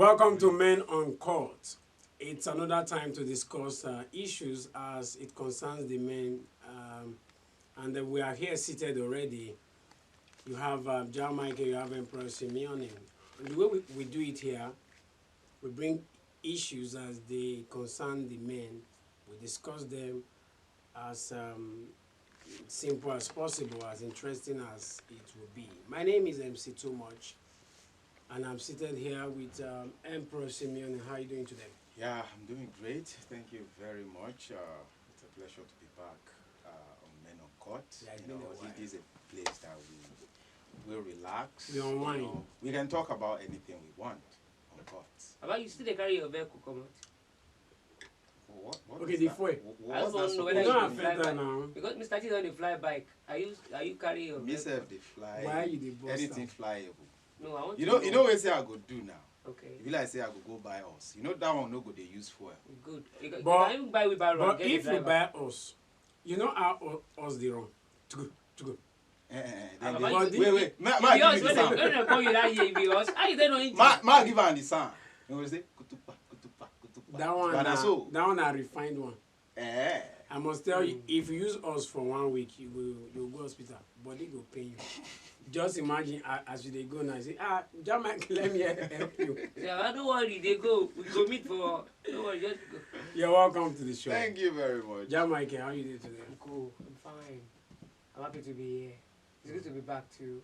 Welcome to Men Uncut. It's another time to discuss issues as it concerns the men. And we are here seated already. You have John Michael, you have Emperor Simeon. And the way we do it here, we bring issues as they concern the men. We discuss them as simple as possible, as interesting as it will be. My name is MC Too Much. And I'm seated here with Emperor Simeon. How are you doing today? Yeah, I'm doing great. Thank you very much. It's a pleasure to be back on Men Uncut. Yeah, it is a place that we will relax. We unwind. We can talk about anything we want on Uncut. About you still carry your vehicle come out? What okay, the way. I don't know whether you can fly bike. Now. Because Mr. T is on the fly bike. Are you carrying your vehicle? Myself, the fly. Why are you the boss? Anything flyable. No, I want you know what I say I go do now. Okay. If you like say I go buy us. You know that one no go they use fuel. Good. You can even buy with barrel. But if you buy us, you know how us the wrong. To go. Wait. Ma give me the sound. When they call you that year, be us. How you don't know it? Ma give her the sound. You will say kutupa. That one a refined one. I must tell you, if you use us for 1 week, you'll go hospital. Body go pay you. Just imagine as you go now, say, Jamaica, let me help you. Yeah, don't worry, they go. We go meet for. Don't worry, just go. You're welcome to the show. Thank you very much. Jamaica, how are you doing today? I'm cool. I'm fine. I'm happy to be here. It's good to be back too.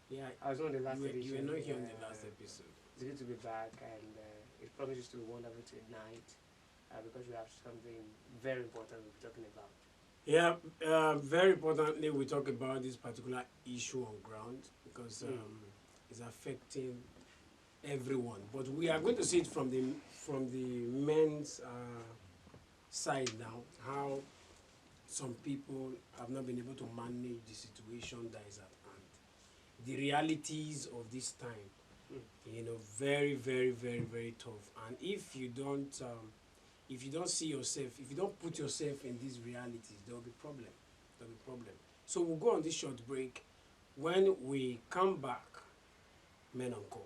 Yeah, I was on the last edition. You were not here on the last episode. It's good to be back, and it promises to be wonderful tonight because we have something very important we'll be talking about. Yeah, very importantly, we talk about this particular issue on ground because it's affecting everyone. But we are going to see it from the men's side now, how some people have not been able to manage the situation that is at hand. The realities of this time, very, very, very, very tough. And if you don't see yourself, if you don't put yourself in these realities, there will be problem. So we'll go on this short break. When we come back, Men Uncut.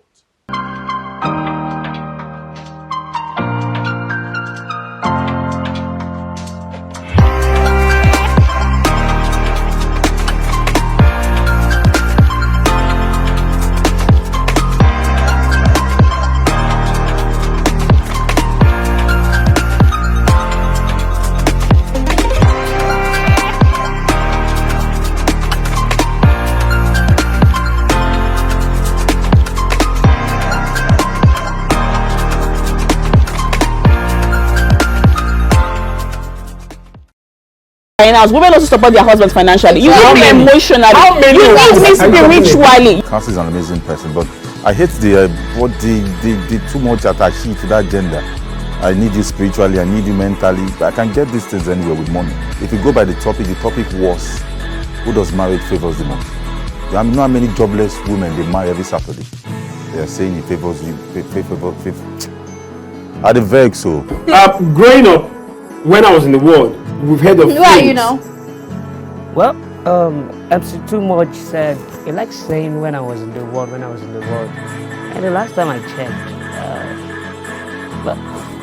As women also support their husbands financially. You need me emotionally. You need me spiritually. Cassie is an amazing person, but I hate the too much attachment to that gender. I need you spiritually, I need you mentally. I can get these things anywhere with money. If you go by the topic was who does marriage favors the most? You know how many jobless women they marry every Saturday? They are saying it favors you, favor. Are they vague so? Growing up, when I was in the world, we've heard of things. You know. Well, MC Too Much said he likes saying when I was in the world. And the last time I checked, well,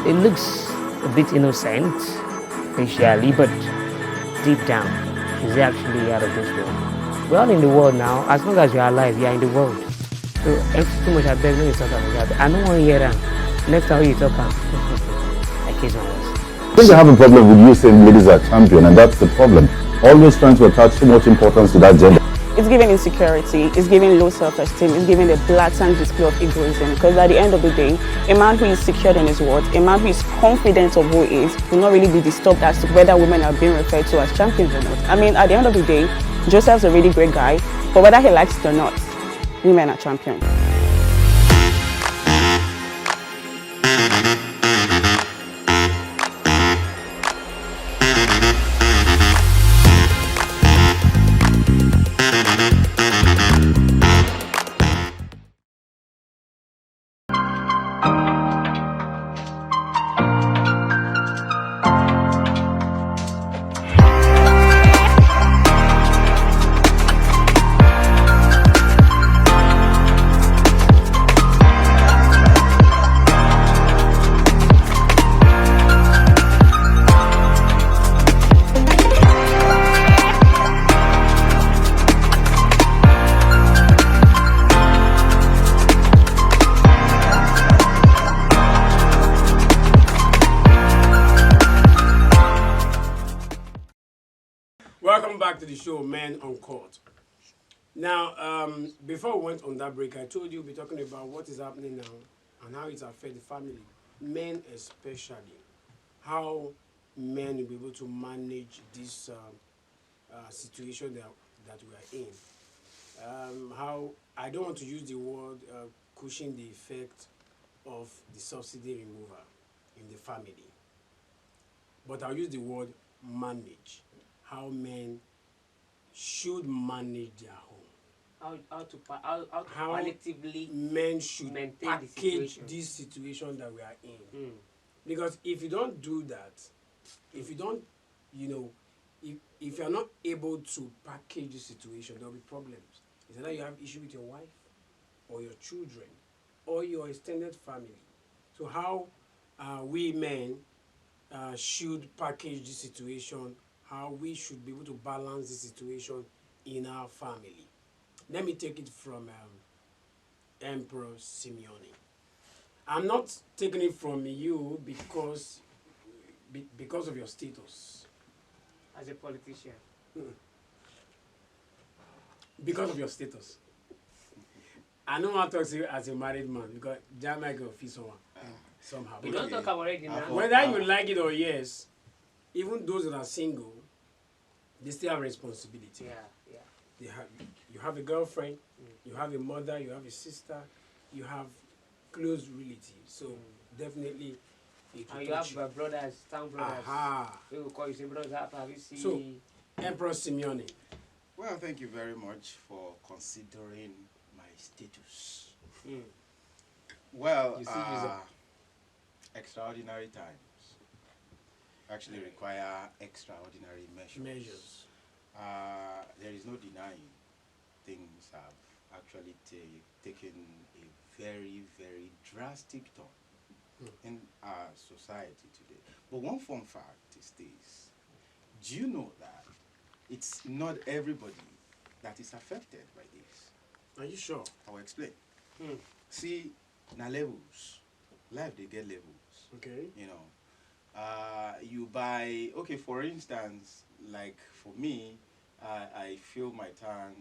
it looks a bit innocent facially, but deep down, he's actually out of this world. We're all in the world now. As long as you're alive, you're in the world. So MC Too Much, I beg when you talk about that. I don't want to hear that. Next time you talk about I kiss my ass. I think I have a problem with you saying ladies are champion, and that's the problem. Always trying to attach too much importance to that gender. It's giving insecurity, it's giving low self-esteem, it's giving a blatant display of egoism. Because at the end of the day, a man who is secured in his words, a man who is confident of who he is, will not really be disturbed as to whether women are being referred to as champions or not. I mean, at the end of the day, Joseph's a really great guy, but whether he likes it or not, women are champions. Welcome back to the show, Men Uncut. Now, before we went on that break, I told you we'll be talking about what is happening now and how it affects the family, men especially. How men will be able to manage this situation that we are in. How I don't want to use the word cushion the effect of the subsidy removal in the family, but I'll use the word manage. How men should manage their home. How to How collectively men should maintain the package situation. this situation that we are in. Mm. Because if you don't do that, if you don't, you know, if you are not able to package the situation, there will be problems. Is either you have issue with your wife, or your children, or your extended family. So how we men should package the situation, how we should be able to balance the situation in our family. Let me take it from Emperor Simeone. I'm not taking it from you because of your status. As a politician. Because of your status. I know how to talk to you as a married man because Jamaica will feel somehow. We don't talk about it now. Whether you like it or yes, even those that are single, they still have responsibility. Yeah. You have a girlfriend, you have a mother, you have a sister, you have close relatives. So definitely it will And you touch have brothers, town brothers. Aha. We will call you say brothers. Have you seen? So, Emperor Simeone. Well, thank you very much for considering my status. Mm. Well, You see, extraordinary times actually require extraordinary measures. There is no denying things have actually taken a very, very drastic turn in our society today. But one fun fact is this. Do you know that it's not everybody that is affected by this? Are you sure? I will explain. See, na levels. Life, they get levels. Okay. You know, you buy, okay, for instance, like for me, I fill my tank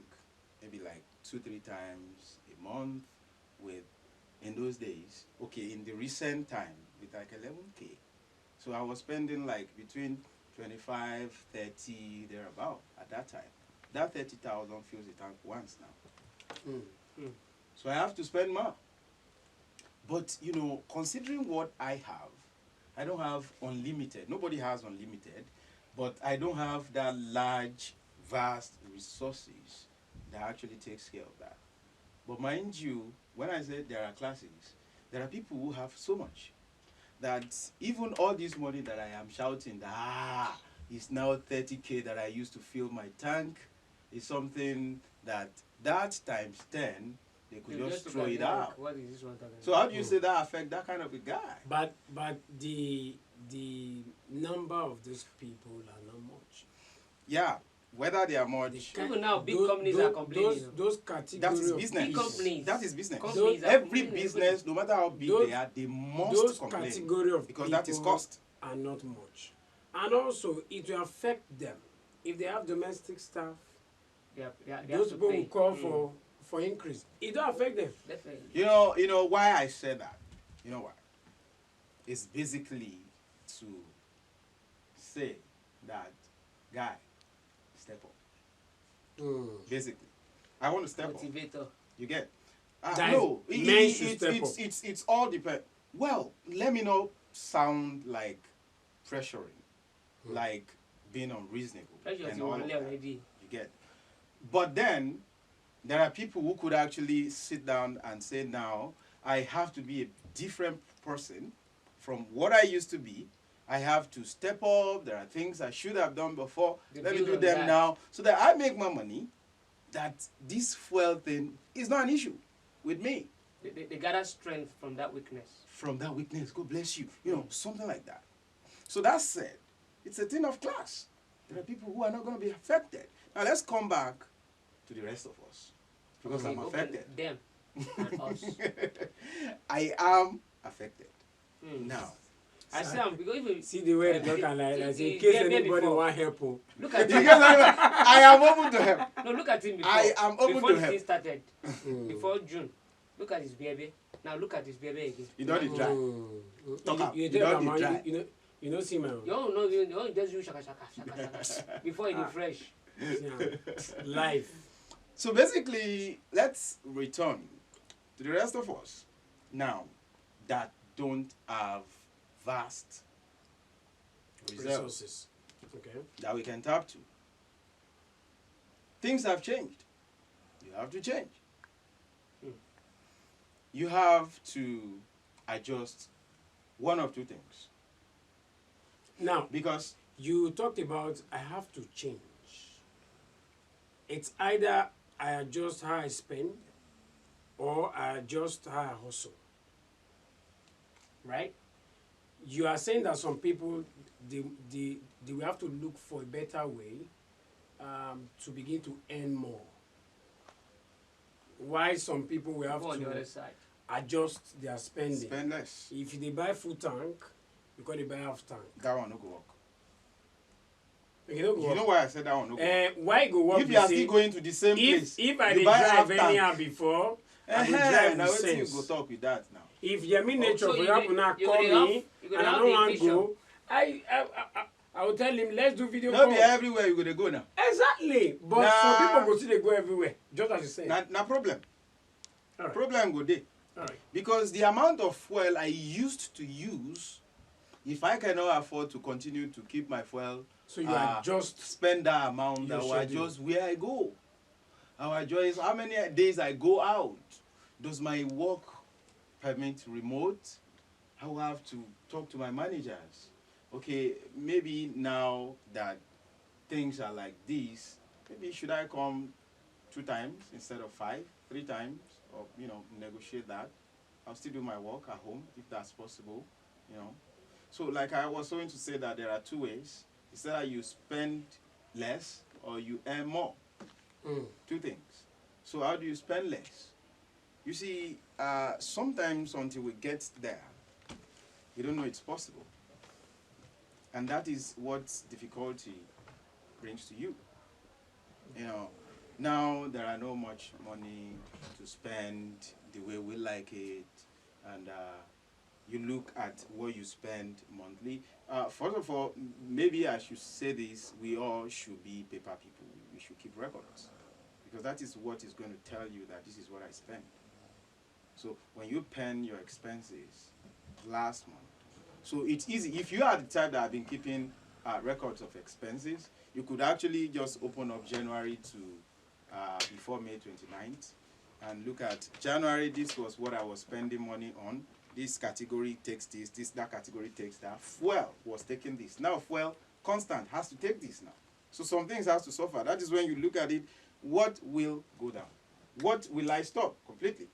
maybe like 2-3 times a month with, in those days, okay, in the recent time, with like 11K. So I was spending like between 25, 30, thereabout at that time. That 30,000 fills the tank once now. So I have to spend more. But, you know, considering what I have, I don't have unlimited. Nobody has unlimited. But I don't have that large, vast resources that actually takes care of that. But mind you, when I said there are classes, there are people who have so much that even all this money that I am shouting, that, it's now 30K that I used to fill my tank, is something that times 10, they could just throw it out. What is this one talking So how do you say that affect that kind of a guy? But the number of these people are not much. Yeah, whether they are much. Even now, big companies are complaining. Those categories That is of business. Big companies. That is business. Companies are Every complaining. business, no matter how big they are, they must those complain. category of Because people that is cost. are not much. And also, it will affect them. If they have domestic staff, those people will call for increase. It don't affect them. Definitely. You know why I said that? You know why? It's basically to say that, guy, step up. Basically. I want to step up. Motivator. You get? That No, is, men should step up. it's all depend. Well, let me not sound like pressuring, like being unreasonable. Pressure and you all of that. already. You get? But then, there are people who could actually sit down and say, now, I have to be a different person from what I used to be. I have to step up. There are things I should have done before. Let me do them now so that I make more money. That this fuel thing is not an issue with me. They gather strength from that weakness. From that weakness, God bless you. You know, something like that. So that said, it's a thing of class. There are people who are not going to be affected. Now let's come back to the rest of us. Because I'm affected. Them and us. I am affected. Now, I say am because if you See the way they talk and like in he case get there anybody before. want help. Oh. Look at You him. get what I am open to help. No, look at him before. I am open before to the help. thing started. Before June. Look at his baby. Now look at his baby again. You don't need dry. Talk up. You tell don't them, need man, dry. you know see man. You don't know, you don't just do shaka shaka shaka shaka before it is fresh. Life. So basically, let's return to the rest of us now that don't have vast reserves Resources. Okay. that we can tap to. Things have changed. You have to change. You have to adjust one of two things. Now, Because you talked about I have to change. It's either I adjust how I spend or I adjust how I hustle. Right? You are saying that some people they will have to look for a better way to begin to earn more. Why some people will have Go on the other to side. adjust their spending. spend less. If they buy full tank, because they buy half tank. That one no go work. You know, You know why I said that one no go work? why it go work? If be you are say, still going to the same place, if I you dey buy drive half tank. anyhow before, I go drive Now with wetin you sense. go talk with that now? If Yemi Nature, so for you example, dey- now you call dey have- me you go and dey I have don't the want to vision. go, I will tell him, let's do video No call. be everywhere you go dey go now. Exactly. But Nah. some people go see they go everywhere, just as you say. Na problem. All right. Problem go dey. All right. Because the amount of fuel I used to use, if I cannot afford to continue to keep my fuel, So you adjust. spend that amount, Your I will schedule. adjust where I go. I will adjust how many days I go out. Does my work permit remote? I will have to talk to my managers. Okay, maybe now that things are like this, maybe should I come 2 times instead of 5, 3 times, or negotiate that. I'll still do my work at home if that's possible, So like I was going to say that there are 2 ways. It's either you spend less or you earn more. 2 things. So how do you spend less? You see, sometimes until we get there, we don't know it's possible. And that is what difficulty brings to you. Now there are no much money to spend the way we like it, and you look at what you spend monthly. First of all, maybe I should say this: we all should be paper people. We should keep records, because that is what is going to tell you that this is what I spent. So when you pen your expenses last month, so it's easy. If you are the type that have been keeping records of expenses, you could actually just open up January to before May 29th and look at January. This was what I was spending money on. This category takes this, that category takes that. Fuel was taking this. Now fuel constant has to take this now. So some things has to suffer. That is when you look at it, what will go down? What will I stop completely?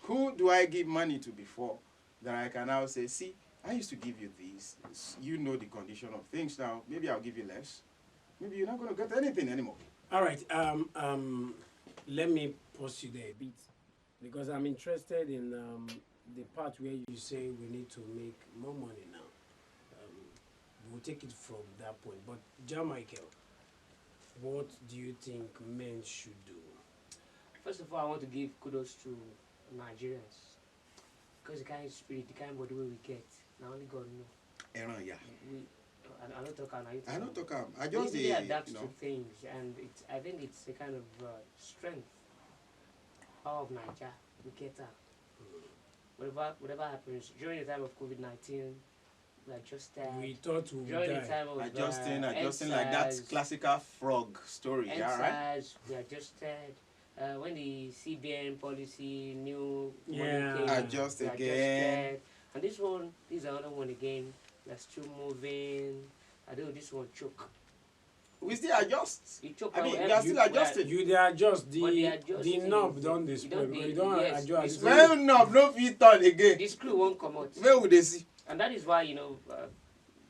Who do I give money to before that I can now say, see, I used to give you this. You know the condition of things now. Maybe I'll give you less. Maybe you're not going to get anything anymore. All right. Let me pause you there a bit because I'm interested in the part where you say we need to make more money now. We'll take it from that point. But John Michael, what do you think men should do? First of all, I want to give kudos to Nigerians because the kind of spirit, the kind of body we get, now only God know. Yeah. I don't talk about it. I don't talk about. I We just easily adapt you know. to things, and I think it's a kind of strength, power of Nigeria. We get that. Whatever happens during the time of COVID-19, we adjusted. We thought we would During the die. time of Adjusting like that classical frog story. Yeah, right. we adjusted. When the CBN policy new Yeah. money came, Adjust we again. adjusted. And this is another one again. We're still moving. I know this one choke. We still adjust. It choke. I mean, however, we are still adjusting. You dey adjust But they adjust the it. knob don dey You spoil don't because dey- you don yes, adjust. it's Well, no fit turn again. the screw won't come out. Where would they see? And that is why,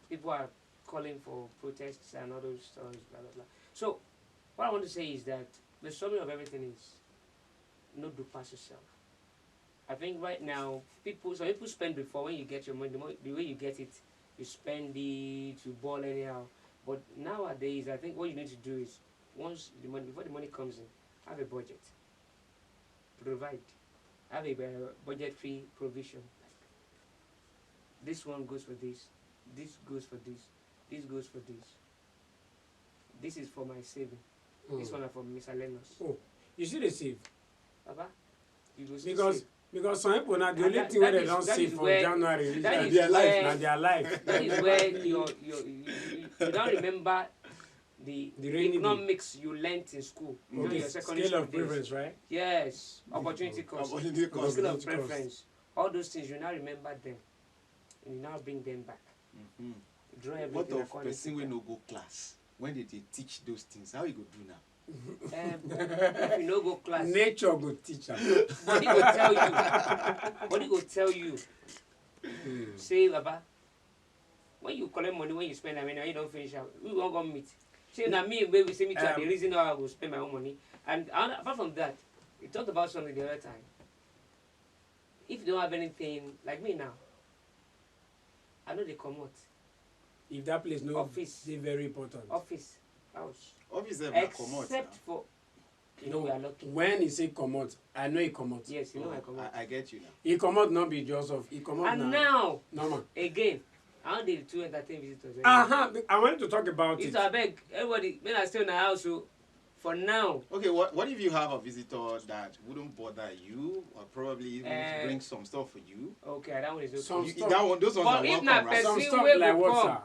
people are calling for protests and all those stories, blah, blah, blah. So, what I want to say is that the summary of everything is not do pass yourself. I think right now, some people spend before when you get your money, the way you get it, you spend it, you ball anyhow. But nowadays, I think what you need to do is, before the money comes in, have a budget. Provide. Have a budget-free provision. This one goes for this goes for this goes for this. This is for my saving. This one are for miscellaneous. Oh, you should save. Baba, you go Because save. Because some people now the only that- thing that where they is- don't that save is from where- January is that that is their life. where- Now their life. That is where you don't remember the rainy economics you learnt in school. During Okay, your secondary scale of school days. preference, right? Yes, opportunity cost, Opportunity cost. scale of Opportunity cost. preference. All those things you now remember them, and you now bring them back. Mhm. Draw everything What of according to person wey them. no go class? When did they teach those things? How you go do now? If you no go class, Nature go teach am. body go tell you. Body go tell you. Say, Baba, when you collect money, when you spend, I mean, you don't finish out. We won't go meet. Say, now me, baby, say me too. The reason how I will spend my own money. And apart from that, we talked about something the other time. If you don't have anything, like me now, I know they come out. If that place no Office. dey very important. Office, house. Obviously, na comot Except now. for, you know, we are lucky. When he say comot, I know he comot. Yes, you know I come out. I get you now. He comot not be just of he comot And now. now, Normal. again, how they to entertain visitors? I wanted to talk about If it. I beg everybody, when I stay in the house, so for now, Okay, what if you have a visitor that wouldn't bother you, or probably even bring some stuff for you? okay, that one is okay. Some You, stuff- that one, those ones But are if welcome, not right? Some person stuff wey like go what, come. sir?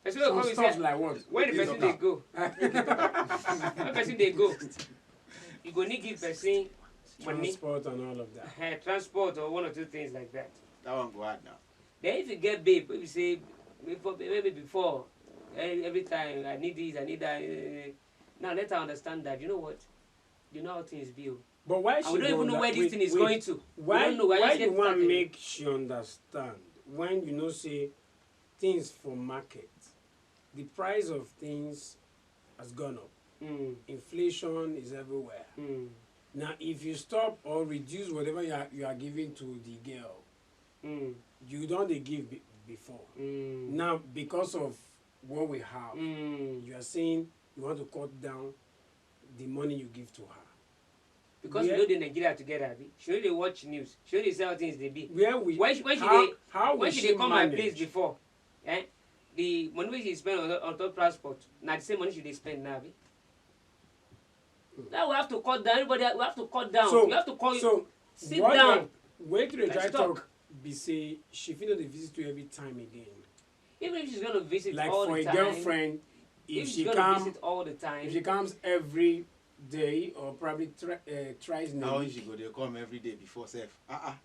Person will Some come stuff say, like what? where the Okay, person so they go? Where person they go? You go need give person money, Transport and all of that. transport or one or two things like that. That one go hard now. Then if you get babe, if you say maybe before, every time I need this, I need that. Now let her understand that you know what, you know how things be. But why And she we don't even know where this thing is going to. Why, we don't know. We're why just you getting want started. make she understand when you know say things for market, the price of things has gone up. Inflation is everywhere. Now, if you stop or reduce whatever you are giving to the girl, you don't dey give before. Now, because of what we have, you are saying you want to cut down the money you give to her. Because Where- we know the Nigeria together, abi. She only dey watch news. She only dey see how things they be. Where we When she dey come my place before, the money wey she spend on top transport, na the same money she dey spend now, abi. Now we have to cut down. Everybody, we have to cut down. So, you have to call. so sit what down. Wait till they try Let's talk. talk. Be say she fit no dey visit you every time again. Even if she's gonna visit Like all for the a time, girlfriend, if if she's she gonna come, visit all the time, if she comes every day or probably tries in a How she week. go? They come every day before self.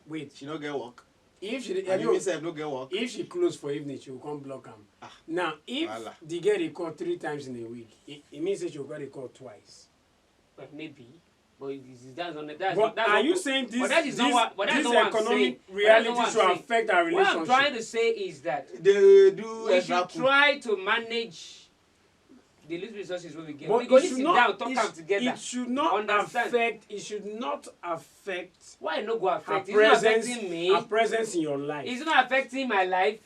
Wait, She no get work. if she And you self no get work. if she close for evening, she will come block am. Ah, Now, if wahala. the girl dey call 3 times in a week, it means that she will go dey call twice. well, maybe. But that's on that's. But that's are not- you saying this But that is this, not what. But that's this not what I'm saying. economic But that's not reality what I'm should saying. affect our What relationship? I'm trying to say is that They do we extra should cook. try to manage the little resources wey we get. But We go it need should sit not- down, talk it am sh- together. It should not Understand. affect. It should not affect Why e no go her affect? It's not presence. affecting me. Her presence in your life. It's not affecting my life.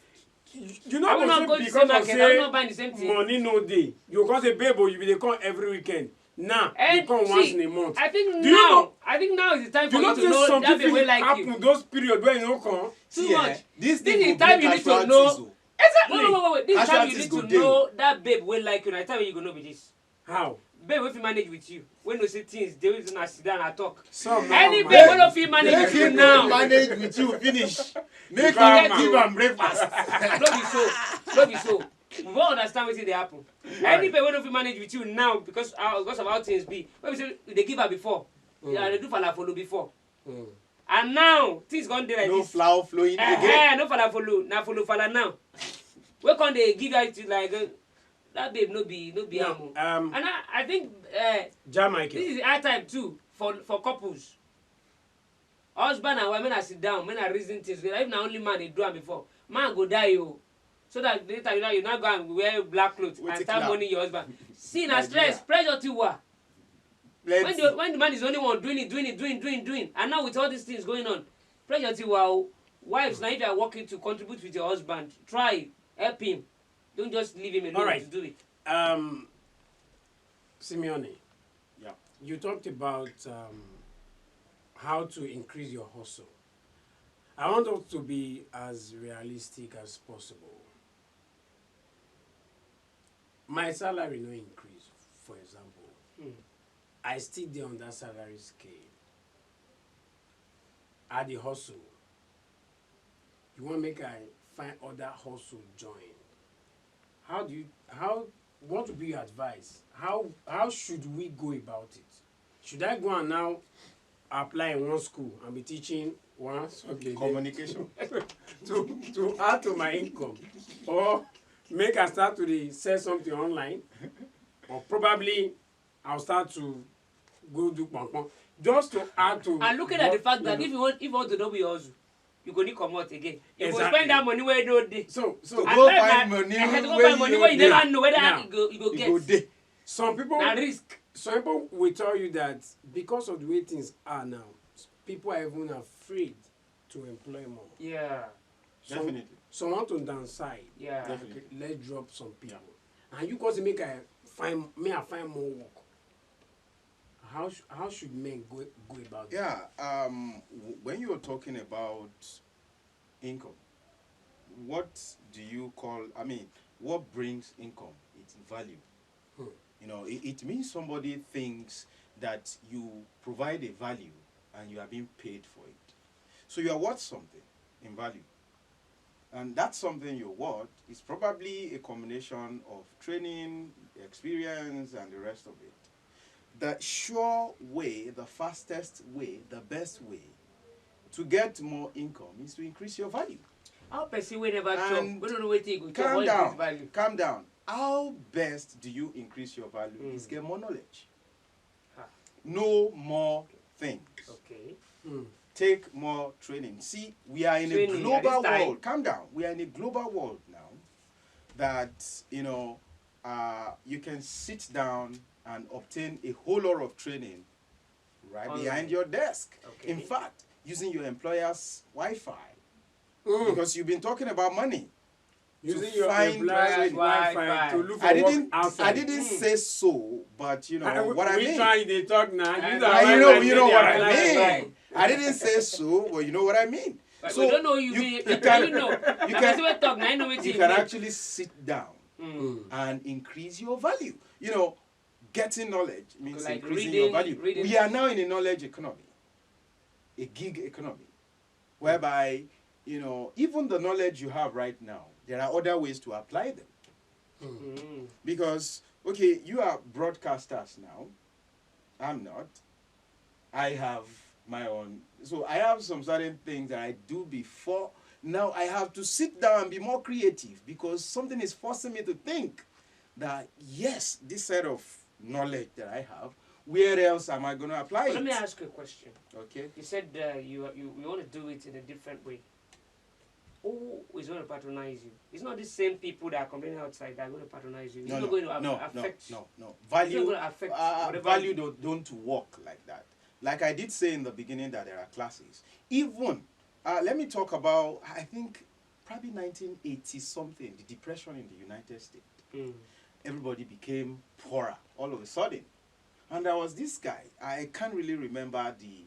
You I know, will not say go to the because same of market. I will not say buy the same thing. money no dey, you come say babe, oh, you be dey come every weekend. Now you And come once see, in a month. I think Do you now, know- I think now is the time Do for you you know to know something that babe wey fit like happen you. those period when you no come? Too See, much. This This thing is go the time bring you need to casualties, know. oh. Exactly. Wait. This is time you Casualties need go to dey. know that babe wey like you. Na time you go know be this. How? Babe wey fit manage with you. Wey no say things, dey always na sit down and talk. Some Any now, babe man. wey no fit manage with you now. manage with you finish. Make Forget you you. give am breakfast. No be so. We won't understand wetin dey happen. Any babe wey no fit manage with you now because of how things be. Wey be say they give her before. Yeah, they do falafolo before. And now things gone dey like No this. flour flowing again. No falafolo. Na folo now. Wey come dey give her to like that babe no be am o. No, And I think Jamaica. this is high time too for couples. Husband and wife, when I sit down, when I reason things, if na only man dey do am before, man go die o. So that later you now go and wear black cloth Wetin and start kill am? mourning your husband. See na Nigeria. stress, pressure too wa. When the man is the only one doing, and now with all these things going on, pressure to wow, wives now if you are working to contribute with your husband, try help him. Don't just leave him alone to do it. Simeone, Yeah. you talked about how to increase your hustle. I want us to be as realistic as possible. My salary no increase, for example. I still dey on that salary scale. I dey hustle. You want make I find other hustle join? What would be your advice? How should we go about it? Should I go and now apply in one school and be teaching one subject Communication. to add to my income, or make I start to dey sell something online, or probably I'll start to go do pom just to add to. And looking at the fact that if you want to know your hustle, you go need comot again. You go Exactly. spend that money where you no dey. So To go find money where you dey. never know whether Now, you go You get. go dey. some people Na risk. will tell you that because of the way things are now, people are even afraid to employ more. Yeah. Definitely. Some want to downside. Yeah. Definitely. Okay, let's drop some people. And you cause make I find more work. How should men go about it? Yeah. When you're talking about income, what do you call? I mean, what brings income? It's value. You know, it means somebody thinks that you provide a value and you are being paid for it. So you are worth something in value. And that something you're worth is probably a combination of training, experience, and the rest of it. The sure way, the fastest way, the best way to get more income is to increase your value. How person wey never chop, And we don't know wetin he go chop, Calm what is down. his value? Calm down. How best do you increase your value? Is get more knowledge. Ah. Know more things. Okay. Take more training. See, we are in a Training, at global this time. world. Calm down. We are in a global world now that, you know, you can sit down and obtain a whole lot of training right Online. behind your desk. Okay. In fact, using your employer's Wi-Fi. Because you've been talking about money. Using to your find employer's Wi-Fi. Wi-Fi to look for I work didn't outside. I didn't say so, but you know what I we mean. try they talk now. Use our You Wi-Fi know to what I apply. mean. I didn't say so, but you know what I mean. But So we don't know you can, know. you Person wey talk na him know wetin you he can mean. actually sit down and increase your value. You know, getting knowledge means Like increasing reading- your value. reading- We are now in a knowledge economy, a gig economy, whereby, you know, even the knowledge you have right now, there are other ways to apply them. Because, okay, you are broadcasters now. I'm not. I have my own. So I have some certain things that I do before. Now I have to sit down and be more creative because something is forcing me to think that, yes, this set of knowledge that I have, where else am I going to apply But it? let me ask you a question. Okay. You said you want to do it in a different way. Who is going to patronize you? It's not the same people that are complaining outside that are going to patronize you. It's not going to affect. No. Value, It's not going to affect whatever value you- don't work like that. Like I did say in the beginning that there are classes. Even, let me talk about, I think, probably 1980 something, the depression in the United States. Everybody became poorer all of a sudden. And there was this guy, I can't really remember the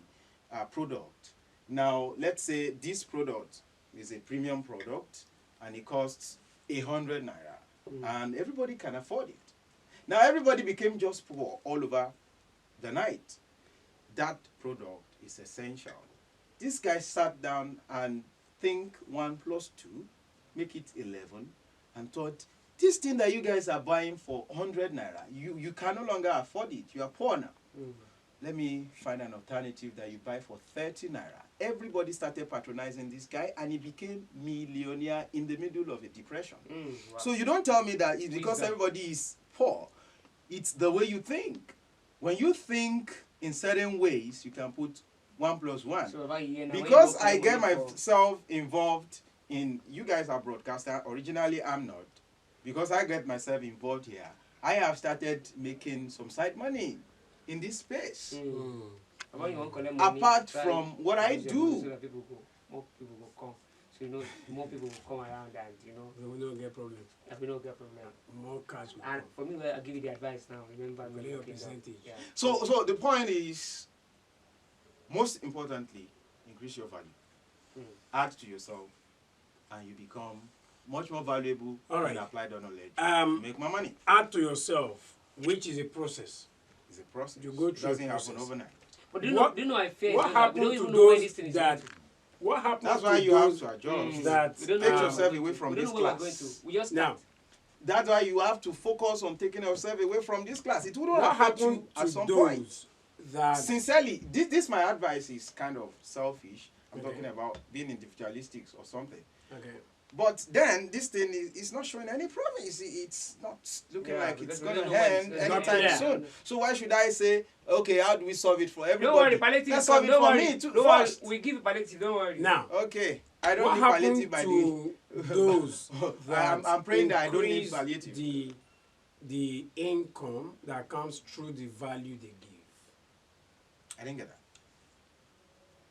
product. Now, let's say this product is a premium product and it costs 100 naira and everybody can afford it. Now everybody became just poor all over the night. That product is essential. This guy sat down and think 1 + 2, make it 11, and thought, this thing that you guys are buying for 100 naira, you can no longer afford it. You are poor now. Let me find an alternative that you buy for 30 naira. Everybody started patronizing this guy and he became millionaire in the middle of a depression. Wow. So you don't tell me that it's because Wisdom. everybody is poor. It's the way you think. When you think in certain ways, you can put 1 + 1. So about a year now, when you Because go I for get money for- myself involved in, you guys are broadcaster, originally I'm not. Because I get myself involved here, I have started making some side money. in this space. About you want collect money, Apart try from what I use your money do. so that more people will come. So more people will come around and We will not get problem. we don't get problem. More cash will And come. for me, well, I'll give you the advice now. Remember, Collect me your working down. percentage. Yeah. So the point is, most importantly, increase your value. Add to yourself, and you become much more valuable All right. and apply the knowledge. Make more money. Add to yourself, which is a process. It's a process. You go It through a doesn't happen process. overnight. But do What- you know I fear? What is that we happened don't to even know where this those thing is that? going to. What happened That's to why you have those to adjust. that We don't know Take where yourself we're away going from to. We this don't know where we're going class. to. We just now? start. That's why you have to focus on taking yourself away from this class. It wouldn't What affect happened you at to some point. those that? Sincerely, this my advice is kind of selfish. I'm Okay. talking about being individualistic or something. Okay. But then this thing is not showing any promise. It's not looking Yeah, like because it's we going to don't know when end it's not anytime clear. soon. So why should I say, okay, how do we solve it for everybody? Don't worry, palliative. Let's solve it Don't for worry. me too Don't worry. first. We give you palliative. Don't worry. Now, Okay, I don't what need happened palliative by the. to those that I'm praying that I don't need increase palliative. the income that comes through the value they give? I didn't get that.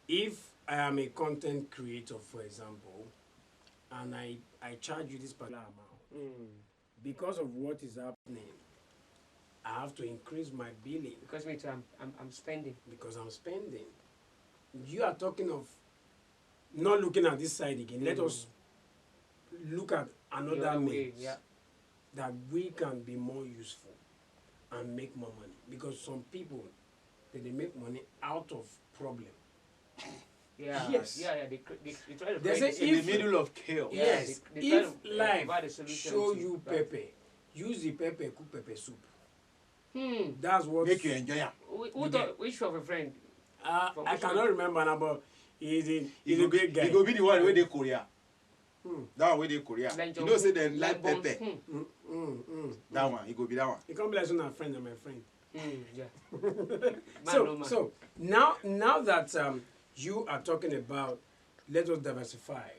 If I am a content creator, for example, and I charge you this particular amount, because of what is happening, I have to increase my billing Because me too, I'm spending. because I'm spending. You are talking of not looking at this side again. Let us look at The another other way, means yeah. that we can be more useful and make more money. Because some people, they make money out of problem. Yeah. Yes. Yeah. They try to They create say this- In if- the middle of chaos. Yeah, Yes, they try if to, life provide a solution show to you that. pepper, use the pepper, cook pepper soup. Hmm. That's what. Make you enjoy it. Who thought, which of a friend? From I which cannot one? remember now, but he's He a great guy. He go be the one where they Korea. Hmm. That one where they Korea. Like You know, say them like Lemon- pepper. Hmm. That one, he go be that one. He can't be like son of friend and my friend. Yeah. So now that you are talking about let us diversify,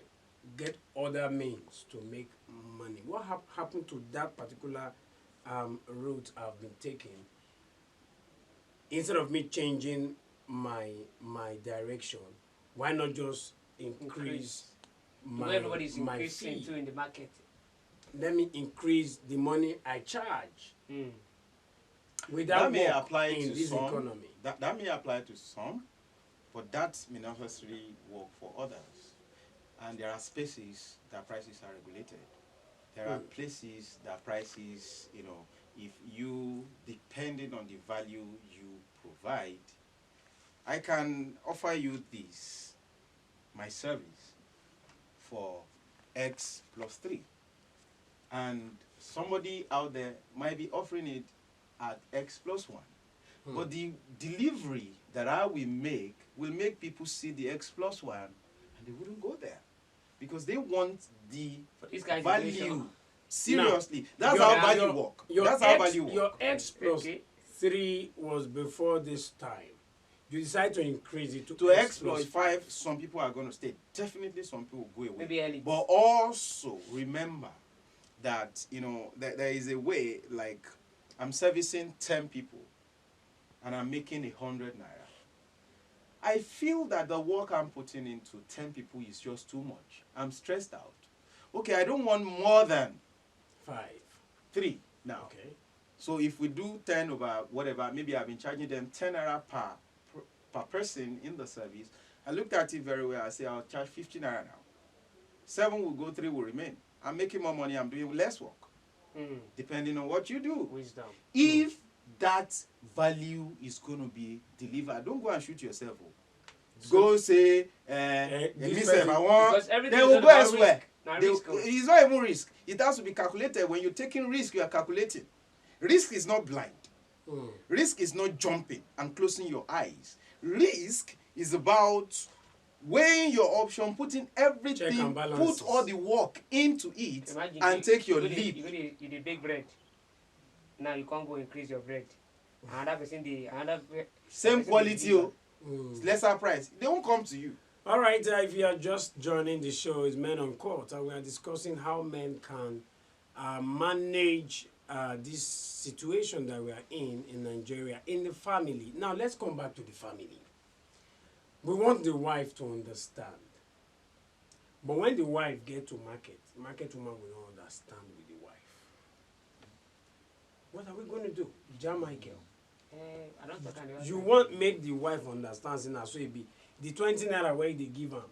get other means to make money. What happened to that particular route I've been taking? Instead of me changing my direction, why not just increase The way everybody's my increasing fee? too in the market. Let me increase the money I charge. Hmm. Without That may work apply in to this some. economy. That may apply to some, but that may not necessarily work for others. And there are spaces that prices are regulated. There are places that prices, if you, depending on the value you provide, I can offer you this, my service, for X plus 3. And somebody out there might be offering it at X plus 1. But the delivery that I will make people see the X plus 1 and they wouldn't go there. Because they want the This guy's value. inflation. Seriously. That's Your- how value your- work. Your That's how X, value work. Your X plus Okay. 3 was before this time. You decide to increase it To X exploit plus 5, some people are going to stay. Definitely some people will go away. Maybe elites. But also remember that, there is a way, like, I'm servicing 10 people and I'm making 100 naira. I feel that the work I'm putting into 10 people is just too much. I'm stressed out. Okay, I don't want more than 5. 3 now. Okay. So if we do 10 over whatever, maybe I've been charging them 10 naira per person in the service. I looked at it very well. I say I'll charge 50 naira now. 7 will go, 3 will remain. I'm making more money. I'm doing less work, depending on what you do. Wisdom. If that value is going to be delivered, don't go and shoot yourself. Go say, this me person- say, I want. Because everything They is will not go about elsewhere. risk. Now They- risk, oh. it's not even risk. It has to be calculated. When you're taking risk, you are calculating. Risk is not blind. Risk is not jumping and closing your eyes. Risk is about weighing your option, putting Check everything, and balances. put all the work into it, Imagine and take your you go leap. you dey bake bread. Now you can't go increase your bread. Another person Same person quality, deliver. lesser price. They won't come to you. All right, if you are just joining the show, it's Men Uncut, and we are discussing how men can manage this situation that we are in Nigeria, in the family. Now let's come back to the family. We want the wife to understand. But when the wife get to market woman will not understand with the wife. What are we going to do? Michael? I don't talk about You won't make the wife understand, so it be the 20 naira where they give her,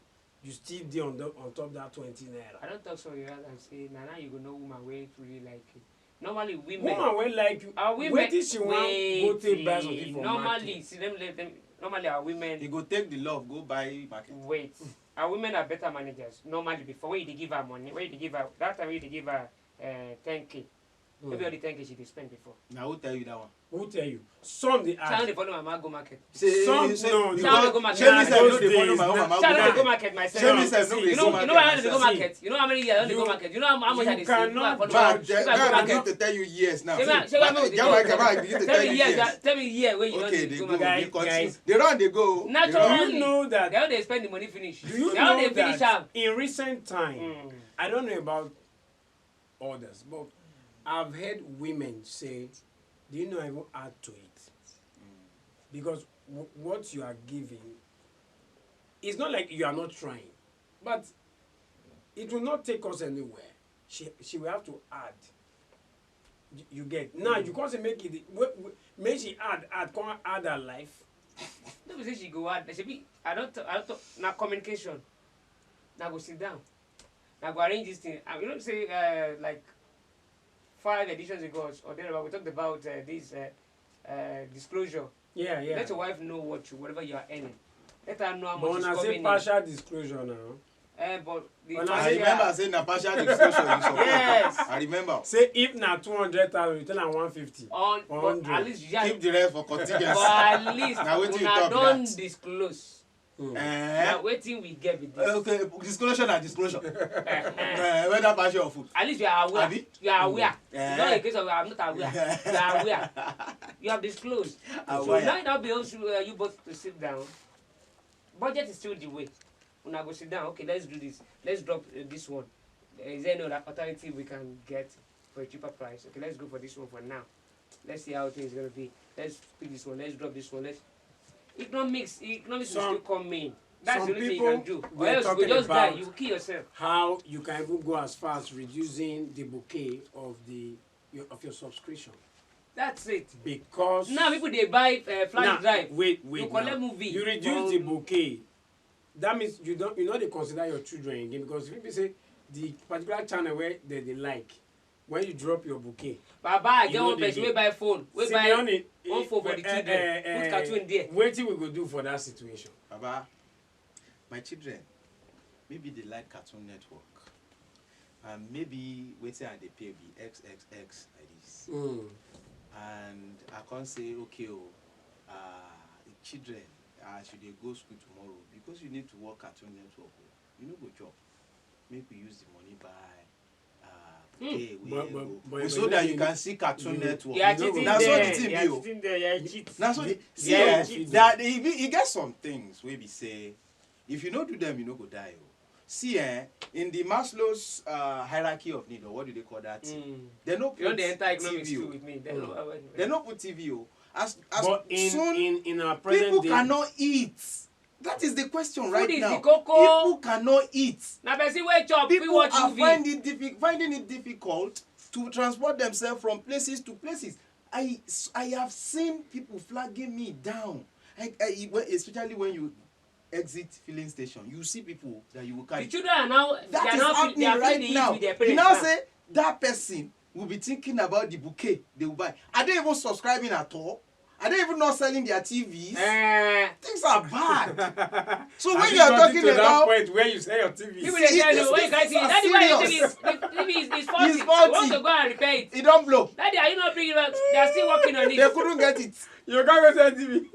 you still dey on top that 20 naira. I don't talk so you and say, now you go know woman wey really like you. Normally women. Woman will like you. Wait till she want go take buy something from normally, market. see them let them. Normally our women. They go take the love, go buy market. Wait, our women are better managers. Normally before when they give her money, when they give her that time when they give her 10K. Maybe all the 10K she did spend before. Now who tell you that one? Who tell you? Some they ask. Some they follow my mama go market. Some no. Some they go market. Shey me sef no Those dey follow days, my own mama Some go they go market. market myself. Shey me sef no dey You go know market. how they go myself. market. You know how many years I dey go market. You know how much I dey save. cannot Follow Man, my- if I go I market. begin to tell you years now. Tell Begin to tell you years. Tell me year where you Okay, don't they go go, market. they continue. Guys. They run, they go. They Naturally. run. Do you know that? They how they spend the money finish. Do you They how know they finish that am. in recent time, Mm. I don't know about others, but I've heard women say, "Do you know I will add to it?" Because what you are giving, it's not like you are not trying, but it will not take us anywhere. She will have to add. You get now. You can't say make it. Make she add. Come add her life. No be say she go out. There should be. I don't talk. Now communication. Now go sit down. Now go arrange this thing. You know say like 5 editions ago or thereabout we talked about this disclosure. Yeah. Let your wife know whatever you are earning. Let her know how But much when I is say coming partial disclosure now. in. But the When I remember saying na partial disclosure you support. Yes. I remember. Say if na 200,000, you tell am 150. on but 100. at least you Keep the rest for but contingency. at least Now wetin you una talk don that? disclose. Mm. Now wetin we get with this. Okay, disclosure na disclosure. Whether partial or full. At least you are aware. Abi? You are aware. Eh. Not in case of I'm not aware. You are aware. You have disclosed. So Aware. now it now belongs to you both to sit down. Budget is still the way. Una go sit down. Okay, let's do this. Let's drop this one. Is there any other alternative we can get for a cheaper price? Okay, let's go for this one for now. Let's see how things gonna be. Let's pick this one. Let's drop this one. Economics will still come in. That's some the only thing you people, can do. we Or are else you talking go just die. about You will kill yourself. how you can even go as far as reducing the bouquet of your subscription. That's it. Because Now people they buy flash now, drive. Wait. You collect now. movie. You reduce the bouquet. That means you not dey consider your children again, because if people say the particular channel where they like, when you drop your bouquet. Baba, I You get know one they person do. wey buy phone. Wey buy Simeon, one phone for the children. Put cartoon there. Wetin we go do for that situation? Baba, my children, maybe they like Cartoon Network. And maybe wetin I dey pay be XXX like this. And I can't say, okay, the children, should they go school tomorrow? Because you need to work Cartoon Network. You know, go job. Make we use the money buy. Okay, But so that you can see Cartoon Network. You are You know, cheating that's what there. the thing You be, are oh. cheating there. You are cheat. Now, so The- see, yeah, that you get some things where we say, if you don't do them, you no go die. Oh. See, in the Maslow's hierarchy of need, or what do they call that? They no put You know they enter economics TV. too with me. They no put TV. Oh. As But soon in our present people day, cannot eat. That is the question right is now. the koko. People cannot eat. Na person wey chop fit People watch are movie. finding it difficult to transport themselves from places to places. I have seen people flagging me down. Especially when you exit filling station, you see people that you will The carry. children are now That they are is now happening they are right feeling now. it with their You parents now now. say that person will be thinking about the bouquet they will buy. Are they even subscribing at all? Are they even not selling their TVs? Things are bad. So when you are talking to that about point where you sell your TV, People dey tell you when you carry These TV, are daddy why your serious. TV is 40. It's You 40. want to go and repair it. it don't blow. Daddy, are you not bringing it back? They are still working on They it. couldn't get it. you can't go sell TV.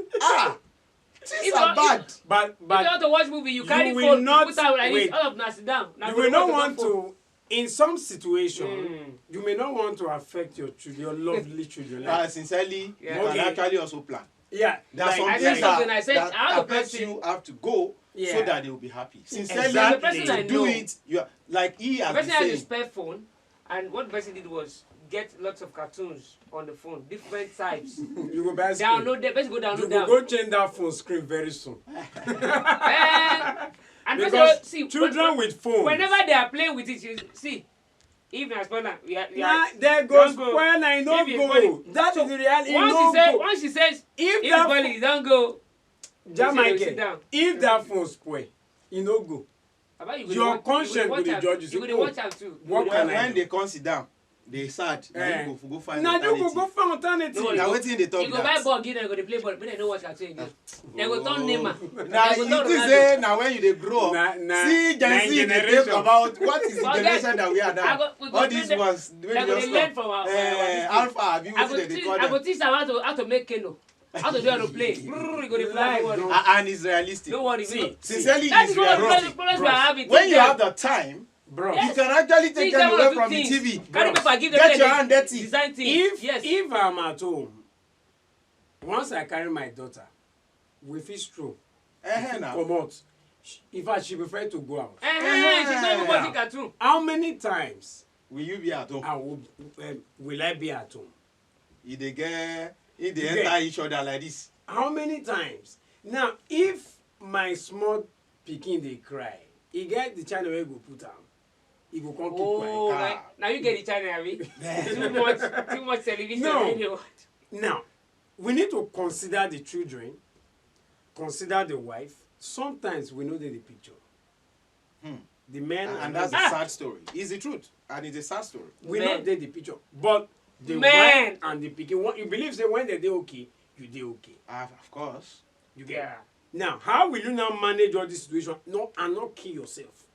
Things If are you- bad. But If you want to watch movie, you carry will phone, not- you put out like wait. this, all of them sit down. Now you go will not watch want your phone. to. In some situation, you may not want to affect your children, your lovely children. Like, Sincerely, Yeah. you can Okay. actually also plan. yeah, There are like, some I things said something, I said, that how the affect person- you have to go Yeah. so that they will be happy. Sincerely, Exactly. There's a person I to do know. it, you are, like he The has person been had a saying. spare phone, and what the person did was get lots of cartoons on the phone, different types. You go buy screen. Download them. Let's go download You them. go change that phone screen very soon. And Because see, children with phones. whenever they are playing with it, you see, even as well, Nah, there goes spoil and no go. That is the reality. Once she says, if that it's spoiling, don't go. Jamaica, if that phone spoil, you no go. Your conscience will judge you. You go watch out too. When they come sit down, they sad. Now you go find now alternative. you go find alternative. Now wetin dey talk You go buy that? ball, give them, go dey play ball, but they don't watch cartoon again. They go turn Neymar. Now They go you turn think Ronaldo. say na when you dey grow up, Na see Gen Z dey generation. talk about what is the Forget. generation that we are now. We go All do these them- ones they wey go just dey learn come. from our Alpha abi I wetin go dem dey teach call I go them. teach them how to make canoe. How to do aeroplane. You go dey fly. Don't worry. And it's realistic. Don't worry. See, Sincerely, That it's is what realistic. problems we are having. When Teach you them. have the time, Bro, Yes. you can actually take Teach them them away how to from do the things. TV. Carry paper, give them. Get let your them hand dirty. Design things. if I'm at home, once I carry my daughter, we fit stroll, Now. come out. In fact, she prefer to go out. She's not even watching cartoon. How many times Will you be at home? will I be at home? If they get, if they Yeah. enter each other like this. How many times? Now, if my small pikin dey cry, e get the channel wey you go put am, e go come keep Oh, quiet. right. Now you get the channel, abi? Too much television. No. Radio. Now, we need to consider the children, consider the wife. Sometimes we know the picture. The men And that's a sad story. It's the truth. And it's a sad story. we Men. know the picture, but the Men. wife and the pikin. You believe say when they dey okay, you dey okay. Of course. You get. Yeah. Now, how will you now manage all this situation? No, and not kill yourself.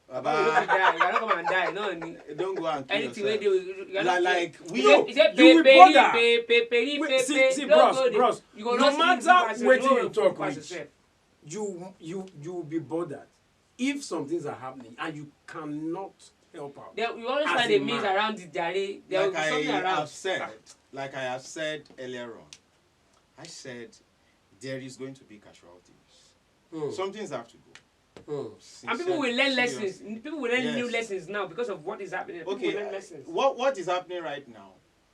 You Baba, don't come and die. No, don't go and kill anything where yourself. they Like we No. Is it You will pay, bother. pay, See, bros, You go no not matter wetin you talk with reach, you will be bothered if some things are happening and you cannot help out. You always As find a a means man. around it, Jare. There will like be something I around. have said earlier on, I said there is going to be casualties. Some things have to go. And people will learn Serious. lessons. People will learn new Yes. lessons now because of what is happening. People Okay, will learn lessons. what is happening right now?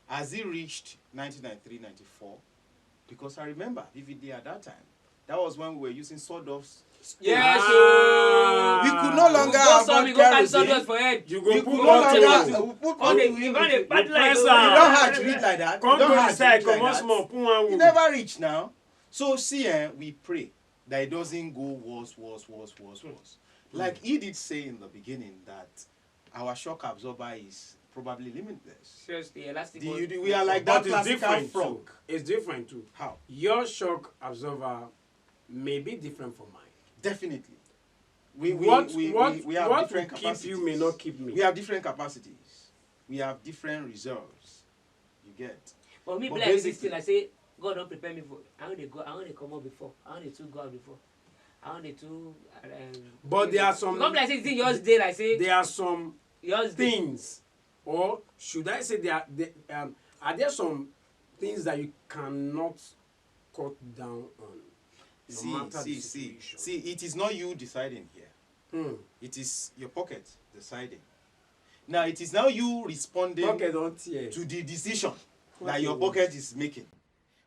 Has it reached 1993, 94? Because I remember vividly at that time. That was when we were using sawdust. Yes, We could no longer go some, afford you go carry kerosene. sawdust for head. You We go could put no bottle. longer put Come dey, bottle you in. gonna dey bad like press You am. don't have to read like that. Come You don't to the have to side, read like comot that. small, put one You wood. never reach now. So see, we pray that it doesn't go worse. Like he did say in the beginning that our shock absorber is probably limitless. Seriously, elastic. one. We are like that But it's classical different frog. too. It's different too. How? Your shock absorber may be different from mine. Definitely. We have what different will keep capacities. you may not keep me. We have different capacities. We have different reserves. You get. For me, But be like this basically- thing. I say, God don't prepare me for. I want to go. I want to come out before. I want to go out before. I want to. But there are some- Come like say, it's yours day. Like say, There are some yours day. things, or should I say are there some things that you cannot cut down on? No matter the situation? See, it is not you deciding here. Hmm. It is your pocket deciding. Now it is now you responding Okay, don't tear. to the decision that Okay. your pocket is making.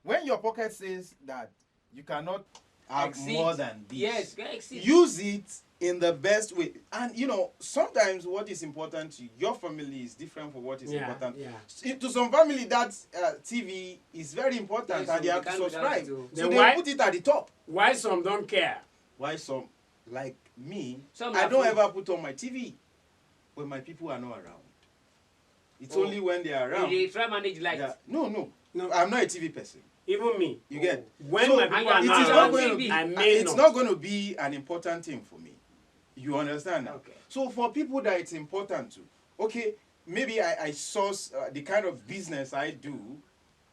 When your pocket says that you cannot have Exceed. more than this, Yes, go exceed. use it in the best way. And sometimes what is important to your family is different from what is important. To some family, that TV is very important, Yes, and they so have they to can't subscribe. without it, So Then they why- put it at the top. Why some don't care? Why some, like me, Some I have don't to- ever put on my TV when my people are not around. It's only when they are around. They try manage light. that- No, No. I'm not a TV person. Even me. You get. When So my people and are you it are is on not around, going to TV. be. I may It's not. not going to be an important thing for me. You understand now? Okay. So for people that it's important to, okay, maybe I source the kind of business I do.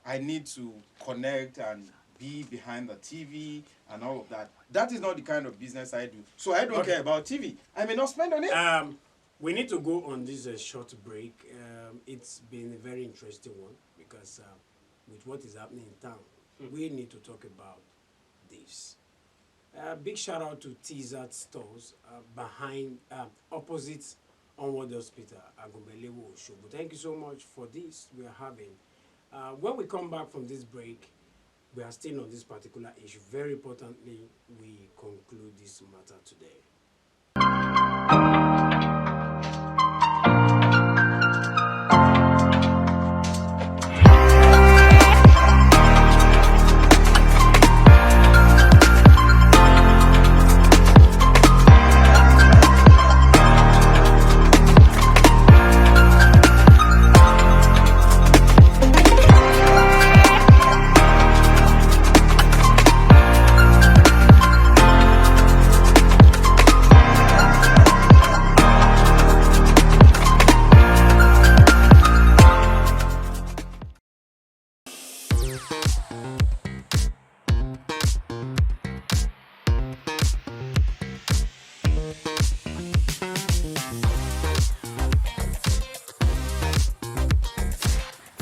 I need to connect and be behind the TV and all of that. That is not the kind of business I do. So I don't Okay. care about TV. I may not spend on it. We need to go on this short break. It's been a very interesting one because with what is happening in town, we need to talk about this. Big shout out to T-Zat stores behind opposite Onward Hospital, Agumbelewo Oshobo. Thank you so much for this we are having. When we come back from this break, we are still on this particular issue. Very importantly, we conclude this matter today.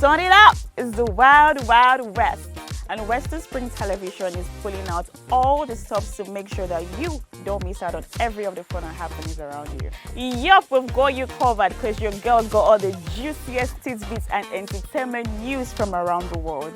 Turn it up! It's the Wild Wild West. And Western Spring Television is pulling out all the stops to make sure that you don't miss out on every of the fun and happenings around you. Yup, we've got you covered because your girl got all the juiciest tidbits and entertainment news from around the world.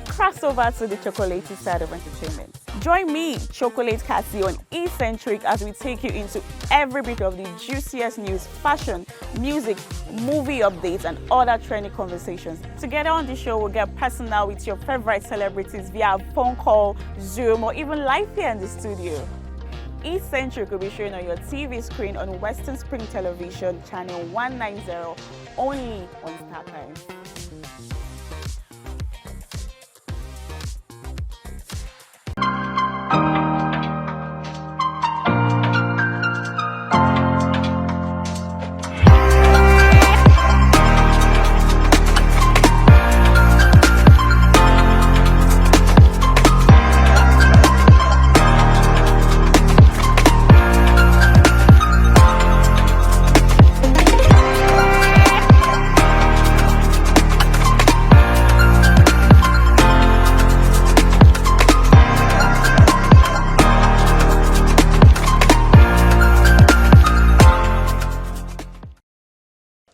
Cross over to the chocolatey side of entertainment. Join me, Chocolate Cassie, on Eccentric as we take you into every bit of the juiciest news, fashion, music, movie updates, and other trending conversations. Together on the show, we'll get personal with your favorite celebrities via phone call, Zoom, or even live here in the studio. Eccentric will be showing on your TV screen on Western Spring Television, channel 190, only on Star Times.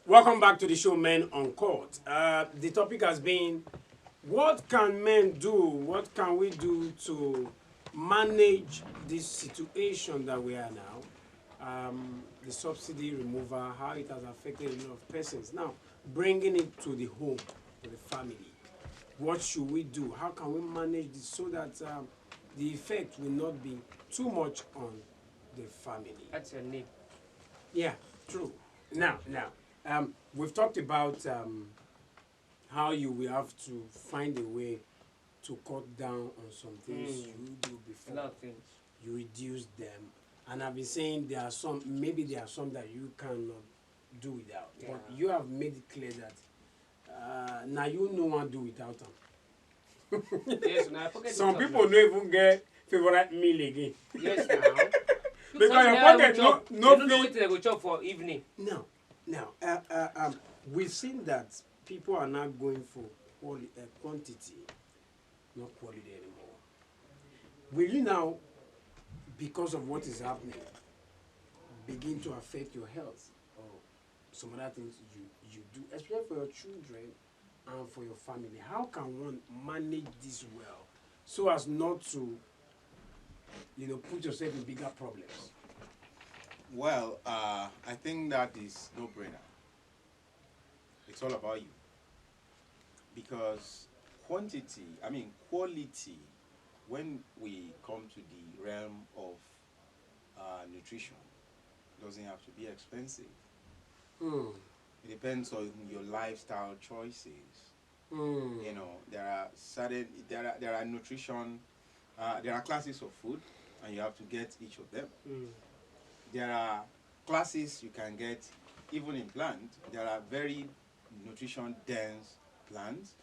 Welcome back to the show, Men Uncut. The topic has been, what can men do? What can we do to manage this situation that we are now? The subsidy removal, how it has affected a lot of persons. Now, bringing it to the home, to the family. What should we do? How can we manage this so that the effect will not be too much on the family? That's your name. Yeah, true. Now, we've talked about how you will have to find a way to cut down on some things you do before. A lot of things. You reduce them. And I've been saying there are some that you cannot do without. Yeah. But you have made it clear that now you no one do without them. Yes, now I forget Some to people talk don't even get favorite meal again. now. Yes, now. Because Some your now pocket go chop. no They don't know feed. what they go chop for evening. Now, we've seen that people are now going for quantity, not quality anymore. Will you now, because of what is happening, begin to affect your health or some other things you do, especially for your children and for your family? How can one manage this well so as not to, put yourself in bigger problems? Well, I think that is no-brainer. It's all about you. Because quality, when we come to the realm of nutrition, doesn't have to be expensive. It depends on your lifestyle choices. There are nutrition, there are classes of food, and you have to get each of them. There are classes you can get even in plant. There are very nutrition dense plants.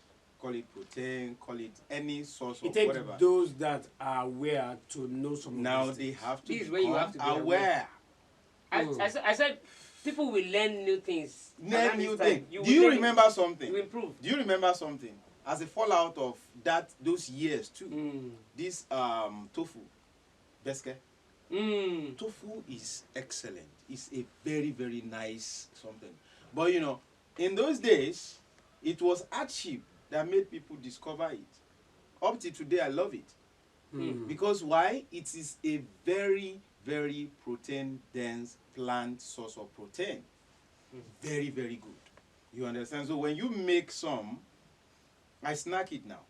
Call it protein, call it any source of It whatever. takes those that are aware to know some. Now they have to This is become where you have to be aware. I said people will learn new things. Learn new things. Do Do you remember something? You improve. Do you remember something? As a fallout of those years too, this tofu, beske, Tofu is excellent. It's a very, very nice something. But you know, in those days, it was hardship that made people discover it. Up to today, I love it. Because why? It is a very, very protein-dense plant source of protein. Very, very good. You understand? So when you make some, I snack it now.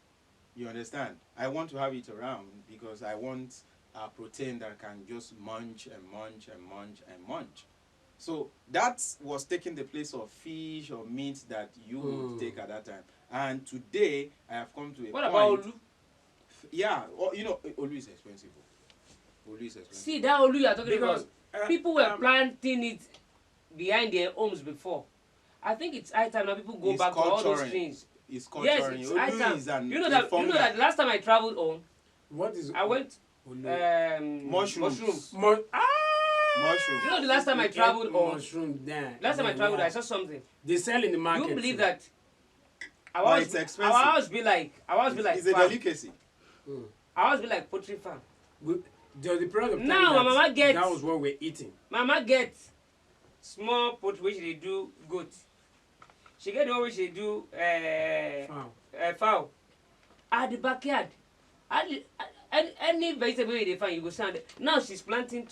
You understand? I want to have it around because I want a protein that can just munch and munch and munch and munch. So that was taking the place of fish or meat that you would take at that time. And today, I have come to a point. What about Olu? Yeah, you know, Olu is expensive. Olu is expensive. See, that Olu you are talking Because, about, people were planting it behind their homes before. I think it's high time now people go back to all those things. It's cultural. Yes, it's high time. Is an, you know that the last time I traveled home, what is I went mushrooms. mushrooms. Mushrooms. You know the last time I traveled home, mushroom there. last time I traveled, I saw something. They sell in the market. You believe too. that? It's expensive. I always be like It's a farm. delicacy. I always be like poultry farm. The period of time Now, that, my mama gets- that was what we're eating. Mama get small poultry which they do goat. She get the one which they do Fowl. fowl. At the backyard, any vegetable they find, you go stand. Now she's planting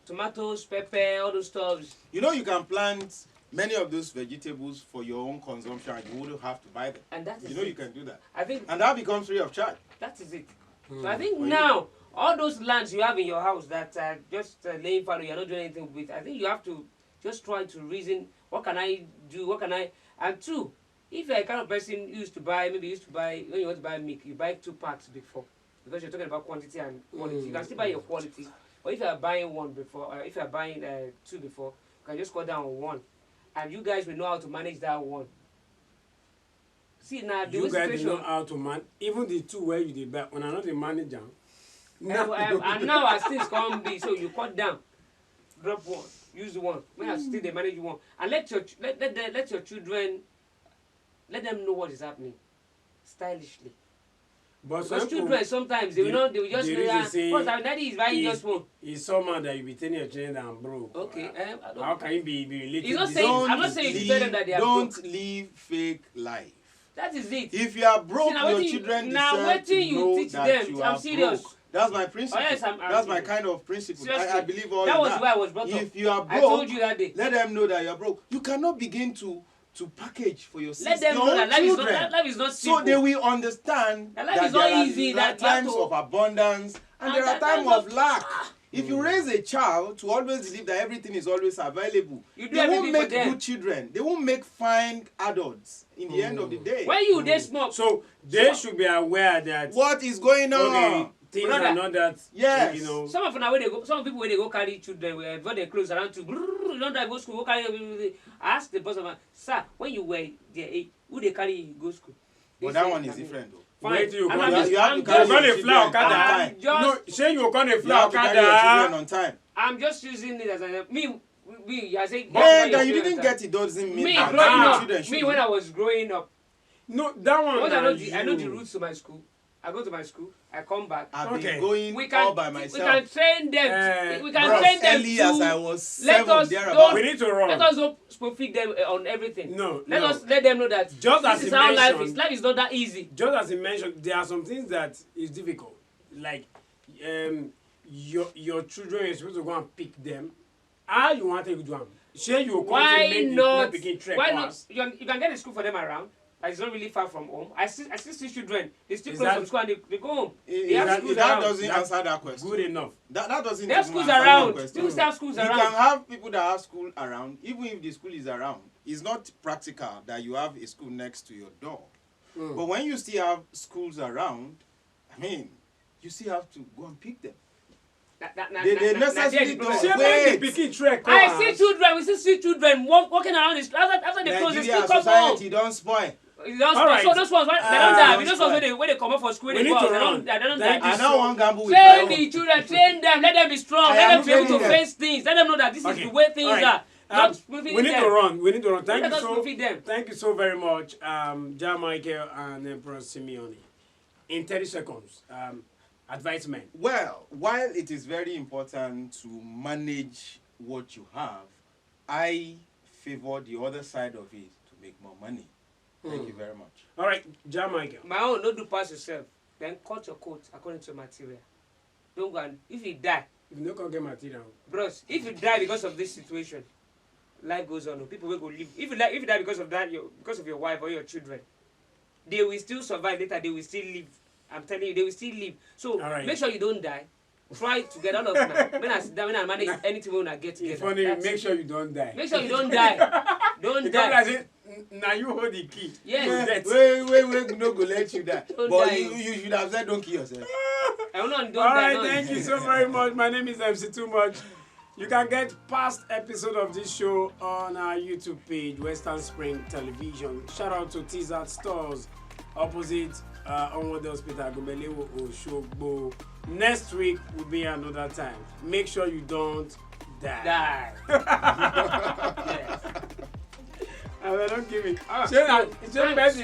tomatoes, pepper, all those stuffs. You know you can plant many of those vegetables for your own consumption and you wouldn't have to buy them. And that is You know it. you can do that. I think And that becomes free of charge. that is it. So I think now all those lands you have in your house that are just laying fallow, you're not doing anything with. I think you have to just try to reason. What can I do? What can I? And two, if you're a kind of person who used to buy when you want to buy milk, you buy 2 packs before because you're talking about quantity and quality. You can still buy your quality, but if you are buying one before, if you are buying 2 before, you can just cut down on 1, and you guys will know how to manage that 1. See now, the You guys situation. know how to man. Even the 2 where you did back when I'm not the manager. And now as things come be, so you cut down, drop 1, use 1. When I still they manage 1, and let your children, let them know what is happening, stylishly. But Because some children people, sometimes they will just the know reason that. say Because our daddy is buying just 1. it's somehow that you be telling your children that I'm broke. Okay, How can you be related? He's not this- saying- I'm not saying you should tell them that they are Don't broke. live fake life. that is it. If you are broke, See, now your wetin- children now deserve wetin to you know teach that them? you I'm are serious. broke. That's my principle. Oh, yes, That's my serious. kind of principle. I Seriously. believe all That in was that. why I was brought up. If you are I broke, told you that day. let them know that you are broke. You cannot begin to package for your Let them your know own that children. life is not So simple. they will understand That life that is not there easy, are that you have times to- of abundance and there are that times times of lack. If you raise a child to always believe that everything is always available, You do they won't everything for make them. good children. They won't make fine adults in the end of the day. When you dey small, So they should be aware that What is going on? okay, things Brother. are not that. Yes. You know. some of una wey dey go, some people wey dey go carry children before they close around to you don drive go school go carry I ask the boss of man, sir, when you were there, who dey carry you go school? He But that say, one is "Na me." different though. Fine. Wait till you And come I'm back. just- You have I'm to carry You're just- gonna your fly children Okada. on I'm time. just- No, say you're gonna You fly have to carry your children Okada. on time. I'm just using it as a me. I say. Then that you didn't get it doesn't mean Me that growing your up, children should me be. when I was growing up, No, that one. once I know you. the routes to my school. I go to my school. I come back. I've Okay. been going We can all by we myself. can train them. We can Bros, train them early as I to was let 7 us thereabout. We need to run. let us not spoon feed them on everything. No, Let no. us let them know that Just as this is you how life mentioned- is. Life is not that easy. Just as you mentioned, there are some things that is difficult. Like, your children is supposed to go and pick them. How you want to do them? Say you come to Why make not? the picking trek Why not? pass. You can get a school for them around. It's not really far from home. I still see children. They still Is close that- from school and they go home. If They have that, schools if that around. doesn't That's answer that question. Good enough. That doesn't They have even schools answer that around. question. People still have schools You around. can have people that have school around, even if the school is around. It's not practical that you have a school next to your door. But when you still have schools around, I mean, you still have to go and pick them. They necessarily don't Say wait. make the picking trek I pass. see children. We still see children walking around the after they close. They Nigeria still come home. society don't spoil. All right. So those ones, they don't die. don't Those ones where they come up for school, We they need go to out. They run. don't Thank die. you I now want gamble with Train my the children, train them, let them be strong, I let am them be able to training them. face things, let them know that this is Okay. the way things All right. are. Not spoon-feeding We need them. to run. We need to run. Thank Let you us so. spoon-feed them. Thank you so very much, Ja Michael and Emperor Simeone. In 30 seconds, advisement? Well, while it is very important to manage what you have, I favor the other side of it to make more money. Thank you very much. All right, Jamaica. My own, no do pass yourself. Then cut your coat according to your material. Don't go and, if you die, If you no can get material, bros, if you die because of this situation, life goes on. People will go live. If you die because of that, because of your wife or your children, they will still survive later. They will still live. I'm telling you, they will still live. So Alright. make sure you don't die. Try to get all of them. When I manage anything when I get together. funny, That's make it. sure you don't die. Make sure you don't die. Don't Because die. I say, now you hold the key. Yes. Wait, no go let you die. Don't But die. you should have said don't kill yourself. I will not. Don't All die. right, thank you so very much. My name is MC Too Much. You can get past episode of this show on our YouTube page, Western Spring Television. Shout out to T-Zat Stores opposite Onward Hospital, Gomelewo Oshogbo. Next week will be another time. Make sure you don't die. Yes. I don't give it. Ah. It's just